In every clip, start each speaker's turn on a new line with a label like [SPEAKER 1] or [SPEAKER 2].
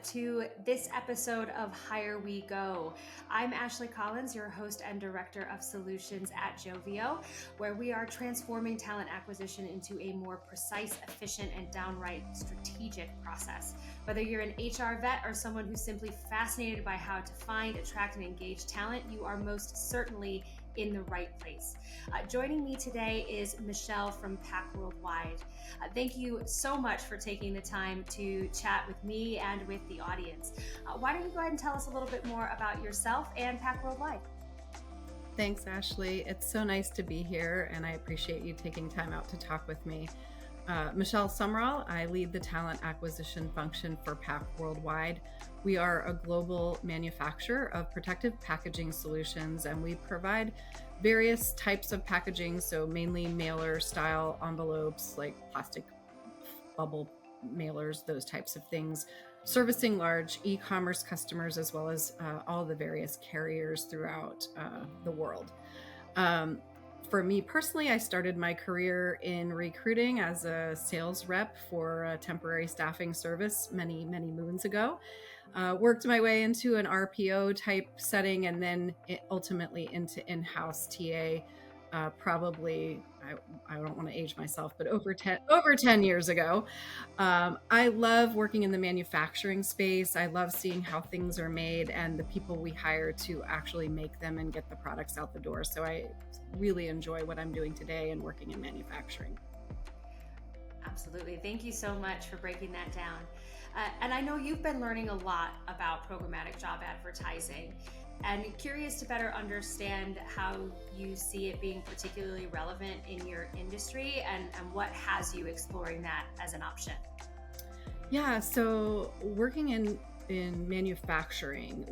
[SPEAKER 1] to this episode of Hire We Go. I'm Ashley Collins, your host and director of solutions at Joveo, where we are transforming talent acquisition into a more precise, efficient, and downright strategic process. Whether you're an HR vet or someone who's simply fascinated by how to find, attract, and engage talent, you are most certainly in the right place. Joining me today is Michelle from PAC Worldwide. Thank you so much for taking the time to chat with me and with the audience. Why don't you go ahead and tell us a little bit more about yourself and PAC Worldwide?
[SPEAKER 2] Thanks, Ashley. It's so nice to be here, and I appreciate you taking time out to talk with me. Michelle Sumrall, I lead the talent acquisition function for PAC Worldwide. We are a global manufacturer of protective packaging solutions, and we provide various types of packaging, so mainly mailer style envelopes like plastic bubble mailers, those types of things, servicing large e-commerce customers as well as all the various carriers throughout the world. For me personally, I started my career in recruiting as a sales rep for a temporary staffing service many moons ago. Worked my way into an RPO type setting and then ultimately into in-house TA. Probably, I don't want to age myself, but over 10 years ago. I love working in the manufacturing space. I love seeing how things are made and the people we hire to actually make them and get the products out the door. So I really enjoy what I'm doing today and working in manufacturing.
[SPEAKER 1] Absolutely. Thank you so much for breaking that down. And I know you've been learning a lot about programmatic job advertising, and curious to better understand how you see it being particularly relevant in your industry and what has you exploring that as an option.
[SPEAKER 2] Yeah, so working in manufacturing,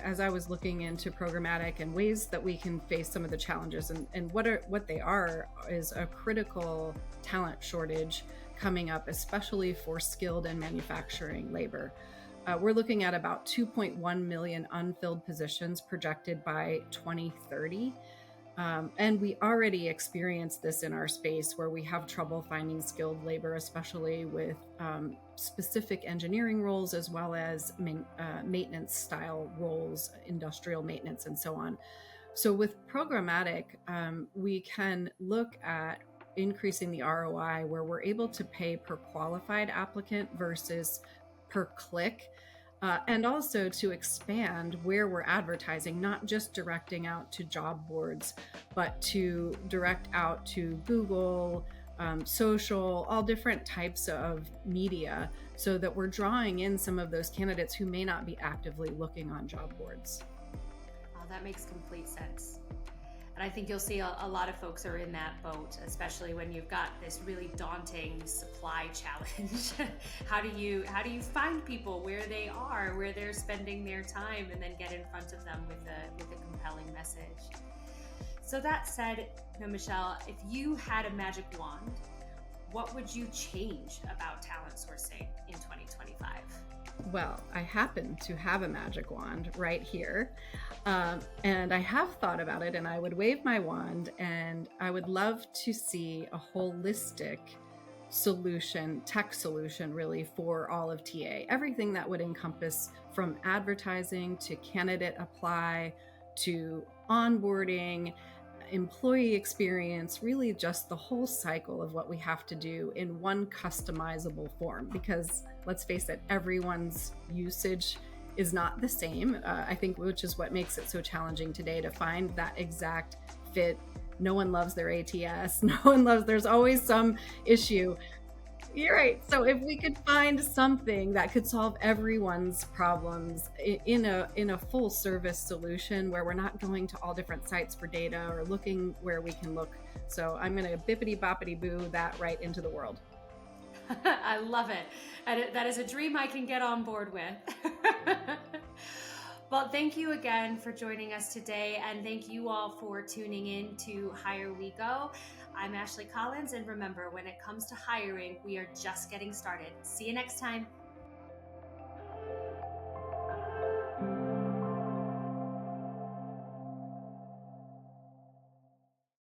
[SPEAKER 2] as I was looking into programmatic and ways that we can face some of the challenges and what they are is a critical talent shortage coming up, especially for skilled and manufacturing labor. We're looking at about 2.1 million unfilled positions projected by 2030. And we already experience this in our space where we have trouble finding skilled labor, especially with specific engineering roles as well as maintenance style roles, industrial maintenance, and so on. So with programmatic, we can look at increasing the ROI where we're able to pay per qualified applicant versus per click. And also to expand where we're advertising, not just directing out to job boards, but to direct out to Google, social, all different types of media, so that we're drawing in some of those candidates who may not be actively looking on job boards.
[SPEAKER 1] Oh, that makes complete sense. And I think you'll see a lot of folks are in that boat, especially when you've got this really daunting supply challenge. How do you find people where they are, where they're spending their time, and then get in front of them with a compelling message? So that said, Michelle, if you had a magic wand, what would you change about talent sourcing in 2025?
[SPEAKER 2] Well, I happen to have a magic wand right here. And I have thought about it, and I would wave my wand, and I would love to see a holistic solution, tech solution really, for all of TA. Everything that would encompass from advertising to candidate apply to onboarding, employee experience, really just the whole cycle of what we have to do in one customizable form. Because let's face it, everyone's usage is not the same, I think, which is what makes it so challenging today to find that exact fit. No one loves their ATS. There's always some issue. You're right. So if we could find something that could solve everyone's problems in a full service solution where we're not going to all different sites for data or looking where we can look. So I'm going to bippity boppity boo that right into the world.
[SPEAKER 1] I love it. And that is a dream I can get on board with. Well, thank you again for joining us today, and thank you all for tuning in to Hire We Go. I'm Ashley Collins, and remember, when it comes to hiring, we are just getting started. See you next time.